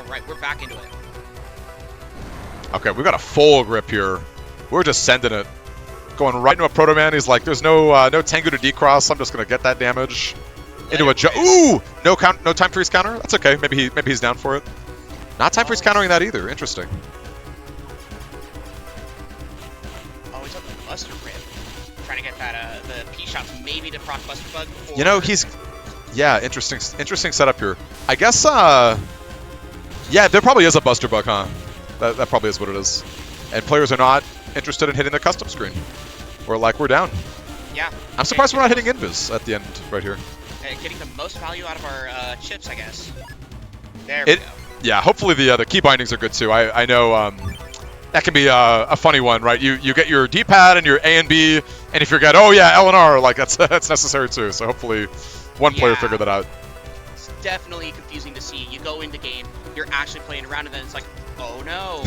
right, we're back into it. Okay, we've got a full grip here. We're just sending it. Going right into a Proto Man. He's like, there's no Tengu to decross. I'm just going to get that damage. Into a ooh! No time freeze counter? That's okay. Maybe he's down for it. Not time freeze countering that either. Interesting. Oh, he's up the Buster Rip. Trying to get that the P shots maybe to proc Buster Bug. You know, he's interesting setup here. I guess yeah, there probably is a Buster Bug, huh? That probably is what it is. And players are not interested in hitting the custom screen. Or like we're down. Yeah. I'm surprised we're not hitting Invis at the end right here. Getting the most value out of our chips, I guess. There we go. Yeah, hopefully the key bindings are good too. I know that can be a funny one, right? You get your D-pad and your A and B, and if you forget, oh yeah, L and R, like that's necessary too. So hopefully one player figured that out. It's definitely confusing to see. You go into game, you're actually playing around, and then it's like, oh no.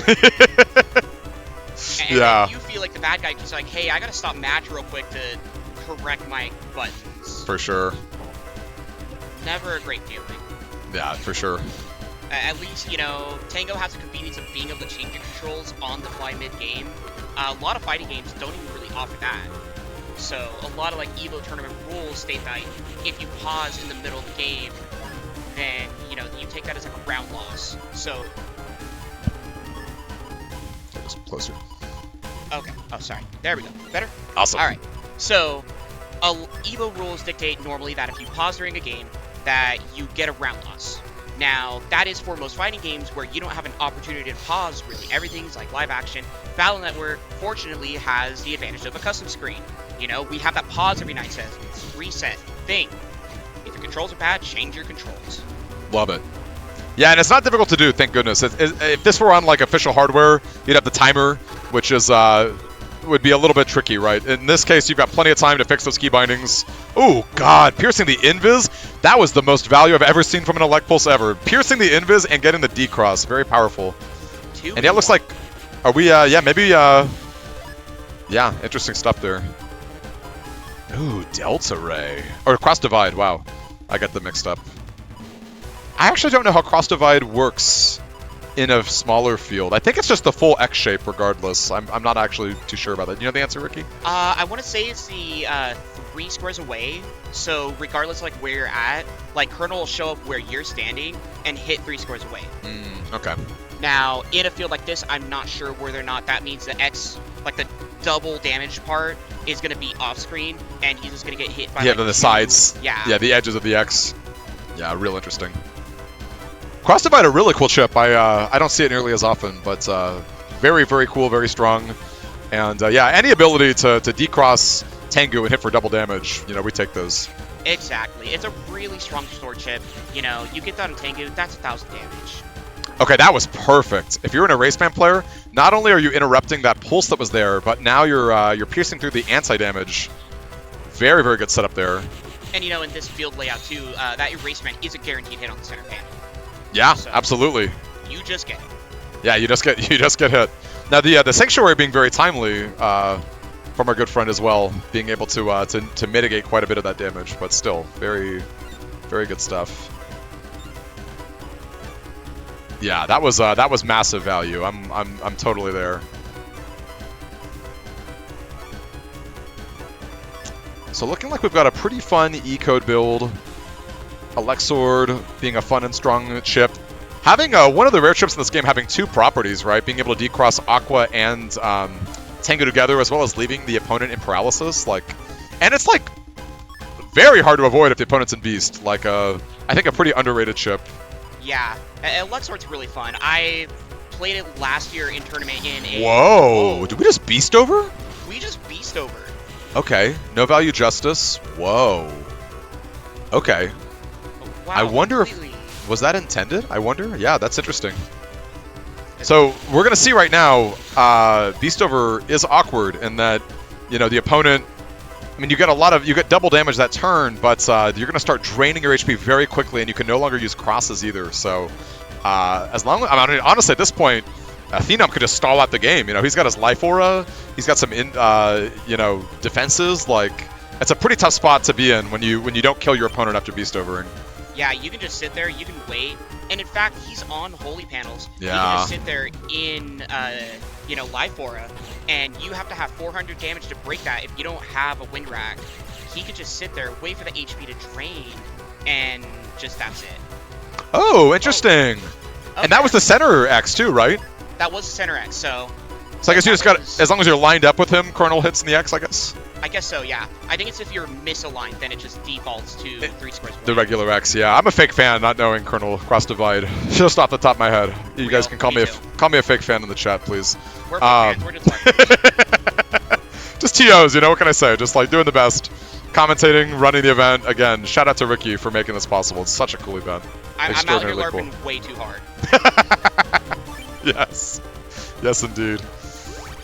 And then you feel like the bad guy who's like, hey, I gotta stop match real quick to correct my buttons. For sure. Never a great feeling. Yeah, for sure. At least, you know, Tango has the convenience of being able to change your controls on the fly mid-game. A lot of fighting games don't even really offer that. So, a lot of, like, EVO tournament rules state that if you pause in the middle of the game, then, you know, you take that as, like, a round loss. So... Just closer. Okay. Oh, sorry. There we go. Better? Awesome. Alright. So, EVO rules dictate normally that if you pause during a game, that you get a round loss. Now, that is for most fighting games where you don't have an opportunity to pause really. Everything's like live action. Battle Network, fortunately, has the advantage of a custom screen. You know, we have that pause every night says, reset, thing. If your controls are bad, change your controls. Love it. Yeah, and it's not difficult to do, thank goodness. If this were on, like, official hardware, you'd have the timer, which is, would be a little bit tricky, right? In this case, you've got plenty of time to fix those key bindings. Ooh, God, piercing the invis? That was the most value I've ever seen from an Elect Pulse ever. Piercing the invis and getting the D-Cross, very powerful. And yeah, it looks like, are we, yeah, maybe, yeah, interesting stuff there. Ooh, Delta Ray. Or Cross Divide, wow. I got them mixed up. I actually don't know how Cross Divide works in a smaller field. I think it's just the full X shape regardless. I'm not actually too sure about that. You know the answer, Ricky? I want to say it's the 3 squares away. So regardless of like where you're at, like Colonel will show up where you're standing and hit 3 squares away. Okay. Now, in a field like this, I'm not sure whether or not that means the X, like the double damage part, is going to be off screen and he's just going to get hit by the sides. Yeah. Yeah, the edges of the X. Yeah, real interesting. Cross Divide, a really cool chip. I don't see it nearly as often, but very, very cool, very strong. And yeah, any ability to decross Tengu and hit for double damage, you know, we take those. Exactly. It's a really strong sword chip. You know, you get that on Tengu, that's 1,000 damage. Okay, that was perfect. If you're an Erase Band player, not only are you interrupting that pulse that was there, but now you're piercing through the anti-damage. Very, very good setup there. And you know, in this field layout too, that Erase Band is a guaranteed hit on the center panel. Yeah, so absolutely. You just get it. Yeah, you just get hit. Now the Sanctuary being very timely from our good friend as well, being able to mitigate quite a bit of that damage, but still very, very good stuff. Yeah, that was massive value. I'm totally there. So looking like we've got a pretty fun E-code build. Alexord being a fun and strong chip. Having one of the rare chips in this game having 2 properties, right? Being able to decross Aqua and Tengu together, as well as leaving the opponent in paralysis. And it's like very hard to avoid if the opponent's in Beast. Like I think a pretty underrated chip. Yeah, Alexord's really fun. I played it last year in tournament in a... Whoa! Did we just Beast over? We just Beast over. Okay, no value justice. Whoa. Okay. Wow, I wonder if... Was that intended? I wonder? Yeah, that's interesting. So, we're going to see right now, Beastover is awkward in that, you know, the opponent... I mean, you get double damage that turn, but you're going to start draining your HP very quickly, and you can no longer use crosses either. So, I mean, honestly, at this point, Thenom could just stall out the game. You know, he's got his life aura, he's got some, you know, defenses. Like, it's a pretty tough spot to be in when you don't kill your opponent after Beastovering. Yeah, you can just sit there, you can wait, and in fact, he's on holy panels. You can Yeah. just sit there in, you know, live aura, and you have to have 400 damage to break that if you don't have a wind rack. He could just sit there, wait for the HP to drain, and just that's it. Oh, interesting. Okay. And that was the center X too, right? That was center X, so So I guess you just got, was- as long as you're lined up with him, Colonel hits in the X, I guess. I guess so, yeah. I think it's if you're misaligned, then it just defaults to 3 squares. The regular X, yeah. I'm a fake fan, not knowing Colonel Cross Divide. Just off the top of my head. You guys can call me a fake fan in the chat, please. We're fans, we're just like just TOs, you know, what can I say? Just like doing the best. Commentating, running the event. Again, shout out to Ricky for making this possible. It's such a cool event. I'm out here Extraordinarily LARPing way too hard. Yes. Yes, indeed.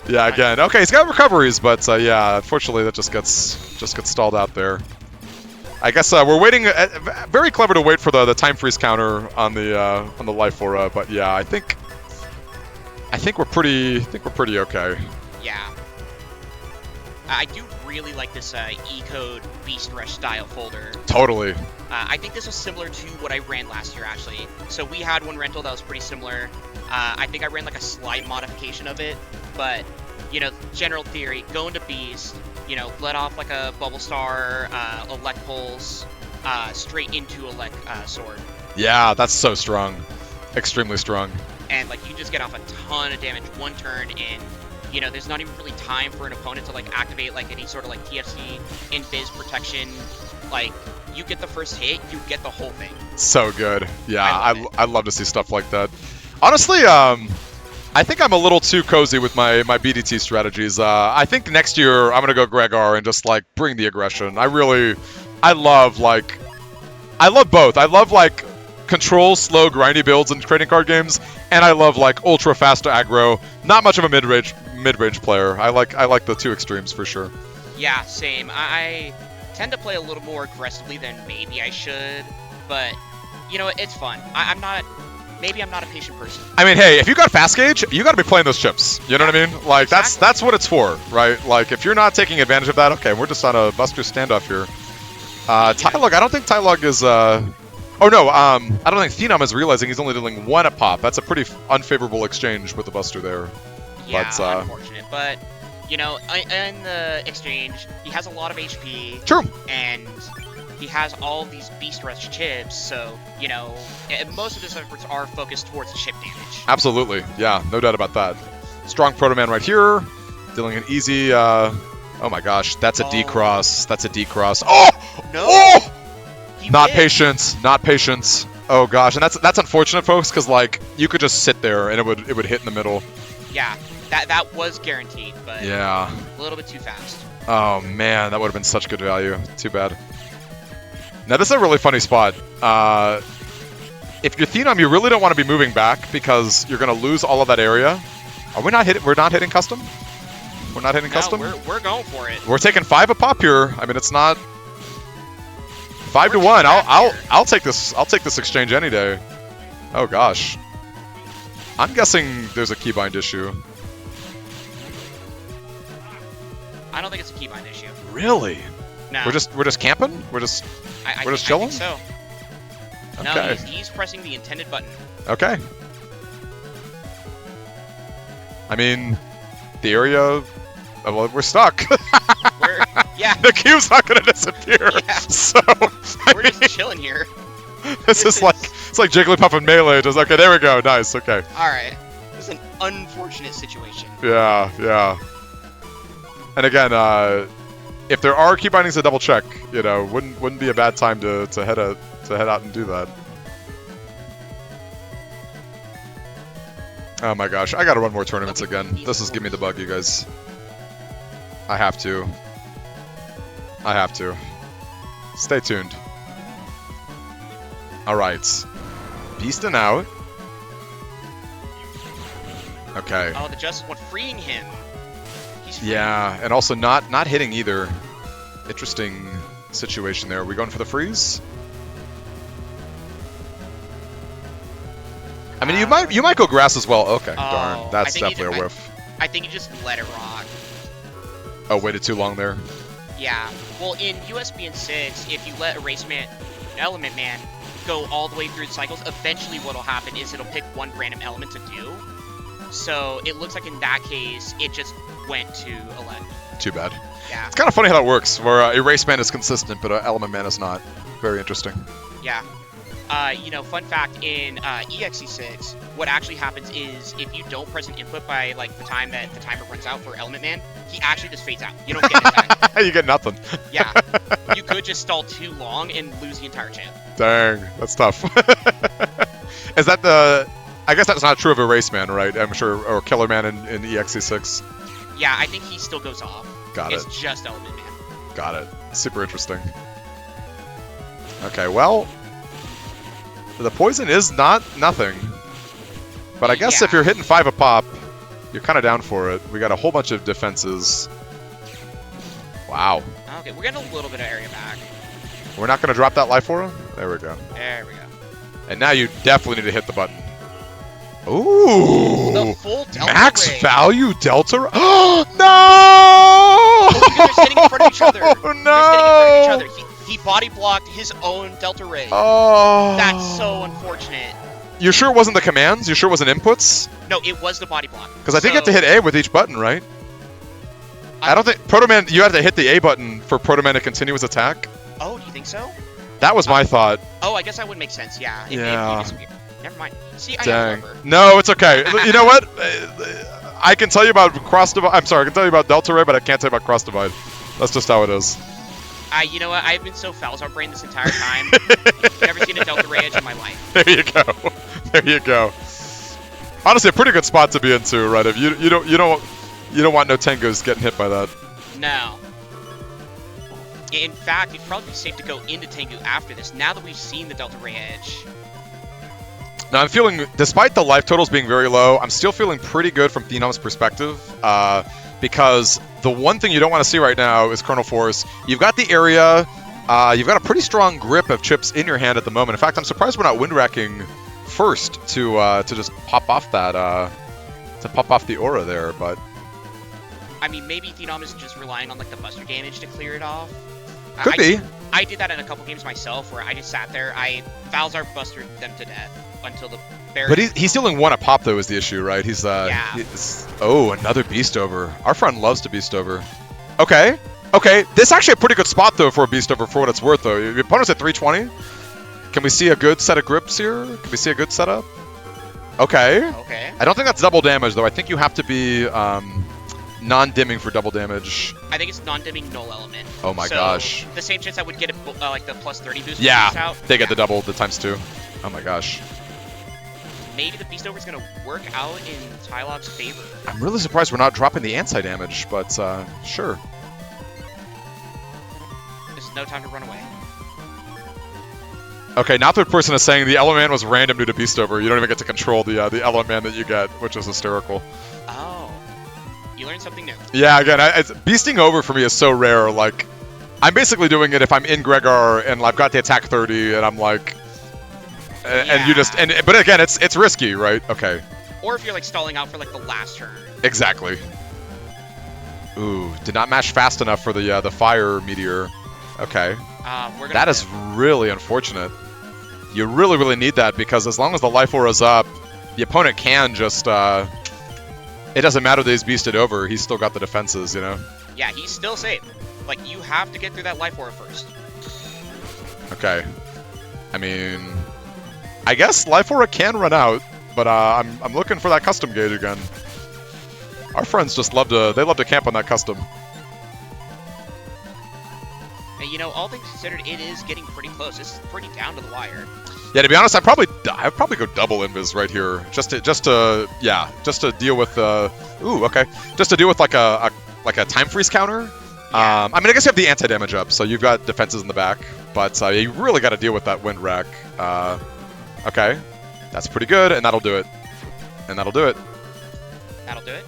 Yeah, again. Okay, he's got recoveries, but yeah, unfortunately that just gets stalled out there. I guess we're waiting. Very clever to wait for the time freeze counter on the life aura, but yeah, I think we're pretty okay. Yeah. I do really like this E-Code Beast Rush style folder. Totally. I think this was similar to what I ran last year, actually. So we had one rental that was pretty similar. I think I ran like a slight modification of it, but, you know, general theory, go into Beast, you know, let off like a Bubble Star, Elect Pulse, straight into Elect Sword. Yeah, that's so strong. Extremely strong. And, like, you just get off a ton of damage one turn, and, you know, there's not even really time for an opponent to, like, activate, like, any sort of, like, TFC, Invis protection. Like, you get the first hit, you get the whole thing. So good. Yeah, I love to see stuff like that. Honestly, I think I'm a little too cozy with my BDT strategies. I think next year I'm gonna go Gregor and just like bring the aggression. I love both. I love like control slow grindy builds in trading card games, and I love like ultra fast aggro. Not much of a mid-range player. I like the two extremes for sure. Yeah, same. I tend to play a little more aggressively than maybe I should, but you know, it's fun. Maybe I'm not a patient person. I mean, hey, if you got fast gauge, you got to be playing those chips. You know what I mean? Like Exactly. that's what it's for, right? Like if you're not taking advantage of that, okay, we're just on a Buster standoff here. Thailog, I don't think Thailog is. Oh no, I don't think Thenom is realizing he's only dealing 1 a pop. That's a pretty unfavorable exchange with the Buster there. Yeah, But, unfortunate. But you know, in the exchange, he has a lot of HP. True. And he has all these Beast Rush chips, so, you know, most of his efforts are focused towards chip damage. Absolutely. Yeah, no doubt about that. Strong Proto Man right here. Dealing an easy, oh my gosh, that's a D-Cross. That's a D-Cross. Oh! No! Oh! He Not did. patience. Not patience. Oh gosh, and that's unfortunate, folks, because like you could just sit there and it would hit in the middle. Yeah, that was guaranteed, but Yeah. a little bit too fast. Oh man, that would have been such good value. Too bad. Now this is a really funny spot. If you're Thenom, you really don't want to be moving back because you're going to lose all of that area. Are we not hitting? We're not hitting custom. We're not hitting custom. We're going for it. We're taking 5 a pop here. I mean, it's not 5 to 1. I'll take this. I'll take this exchange any day. Oh gosh. I'm guessing there's a keybind issue. I don't think it's a keybind issue. Really? No. We're just camping. We're just chilling. I think so. No, Okay. he's pressing the intended button. Okay. I mean, the area. Well, we're stuck. Yeah. The cube's not gonna disappear. Yeah. So We're just chilling here. this is like it's like Jigglypuff and Melee. Just okay. There we go. Nice. Okay. All right. This is an unfortunate situation. Yeah. Yeah. And again, if there are key bindings to double check, you know, wouldn't be a bad time to head out and do that. Oh my gosh, I gotta run more tournaments again. This is give me the bug, you guys. I have to. Stay tuned. Alright. Beastin' out. Okay. Oh, the Justice one freeing him. He's free. Yeah, and also not hitting either. Interesting situation there. Are we going for the freeze? I mean, you might go grass as well. Okay, darn. That's definitely a whiff. I think you just let it rock. Oh, waited too long there. Yeah. Well, in USBN 6, if you let Erase Man, Element Man go all the way through the cycles, eventually what'll happen is it'll pick one random element to do. So it looks like in that case, it just went to 11. Too bad. Yeah. It's kind of funny how that works, where Erase Man is consistent, but Element Man is not. Very interesting. Yeah. You know, fun fact, in EXE6, what actually happens is if you don't press an input by, like, the time that the timer runs out for Element Man, he actually just fades out. You don't get it. You get nothing. Yeah. You could just stall too long and lose the entire champ. Dang, that's tough. Is that the... I guess that's not true of Erase Man, right? I'm sure, or Killer Man in EXE6. Yeah, I think he still goes off. Got it. It's just Element Man. Got it. Super interesting. Okay, well... The poison is not nothing. But I guess if you're hitting 5 a pop, you're kind of down for it. We got a whole bunch of defenses. Wow. Okay, we're getting a little bit of area back. We're not going to drop that life aura? There we go. There we go. And now you definitely need to hit the button. Ooh! The full Delta Max Ray. value Delta... Oh, no! Oh, because they're standing in front of each other. Oh, no! They're standing in front of each other. He body blocked his own Delta Ray. Oh. That's so unfortunate. You sure it wasn't the commands? You sure it wasn't inputs? No, it was the body block. Because I think you have to hit A with each button, right? I don't think... Proto Man, you have to hit the A button for Proto Man to continue his attack. Oh, do you think so? That was my thought. Oh, I guess that would make sense, yeah. If Yeah. you disappear. Never mind. See, I Dang. remember. No, it's okay. You know what? I can tell you about Cross Divide. I'm sorry, I can tell you about Delta Ray, but I can't tell you about Cross Divide. That's just how it is. You know what? I've been so Falzar brain this entire time. Never seen a Delta Ray edge in my life. There you go. There you go. Honestly, a pretty good spot to be into, right? If you don't want no Tengus getting hit by that. No. In fact, it'd probably be safe to go into Tengu after this. Now that we've seen the Delta Ray edge. Now I'm feeling, despite the life totals being very low, I'm still feeling pretty good from Thenom's perspective. Because the one thing you don't want to see right now is Kernel Force. You've got the area, you've got a pretty strong grip of chips in your hand at the moment. In fact, I'm surprised we're not wind racking first to just pop off that the aura there. But I mean, maybe Thenom is just relying on like the buster damage to clear it off. Could be. I did that in a couple games myself, where I just sat there, I Falzar bustered them to death until the barrier. But he's dealing one a pop though is the issue, right? He's oh, another beast over. Our friend loves to beast over. Okay, this is actually a pretty good spot though for a beast over for what it's worth though. Your opponent's at 320. Can we see a good set of grips here? Can we see a good setup? Okay. I don't think that's double damage though. I think you have to be non-dimming for double damage. I think it's non-dimming null element. Oh my so gosh. The same chance I would get like the plus 30 boost. Yeah, out. they get the double, the ×2. Oh my gosh. Maybe the beast over is going to work out in Thailog's favor. I'm really surprised we're not dropping the anti-damage, but sure. There's no time to run away. Okay, now third person is saying the Element Man was random due to beast over. You don't even get to control the Element Man that you get, which is hysterical. Oh. You learned something new. Yeah, again, beasting over for me is so rare. Like, I'm basically doing it if I'm in Gregor and I've got the attack 30 and I'm like, and you just but again, it's risky, right? Okay. Or if you're like stalling out for like the last turn. Exactly. Ooh, did not mash fast enough for the fire meteor. Okay. That is really unfortunate. You really, really need that because as long as the life aura's up, the opponent can just it doesn't matter that he's beasted over, he's still got the defenses, you know? Yeah, he's still safe. Like, you have to get through that life aura first. Okay. I mean, I guess life aura can run out, but I'm looking for that custom gauge again. Our friends just love to camp on that custom. And you know, all things considered, it is getting pretty close. This is pretty down to the wire. Yeah, to be honest, I'd probably go double invis right here, just to deal with just to deal with like a time freeze counter. Yeah. I mean, I guess you have the anti-damage up, so you've got defenses in the back, but you really got to deal with that wind rack. Okay, that's pretty good, and that'll do it. That'll do it?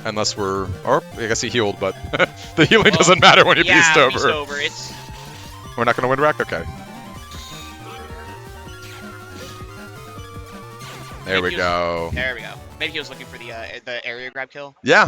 Unless or I guess he healed, but the healing doesn't matter when you beast over. Beast over. We're not going to wind rack? Okay. There we go. There we go. Maybe he was looking for the area grab kill. Yeah.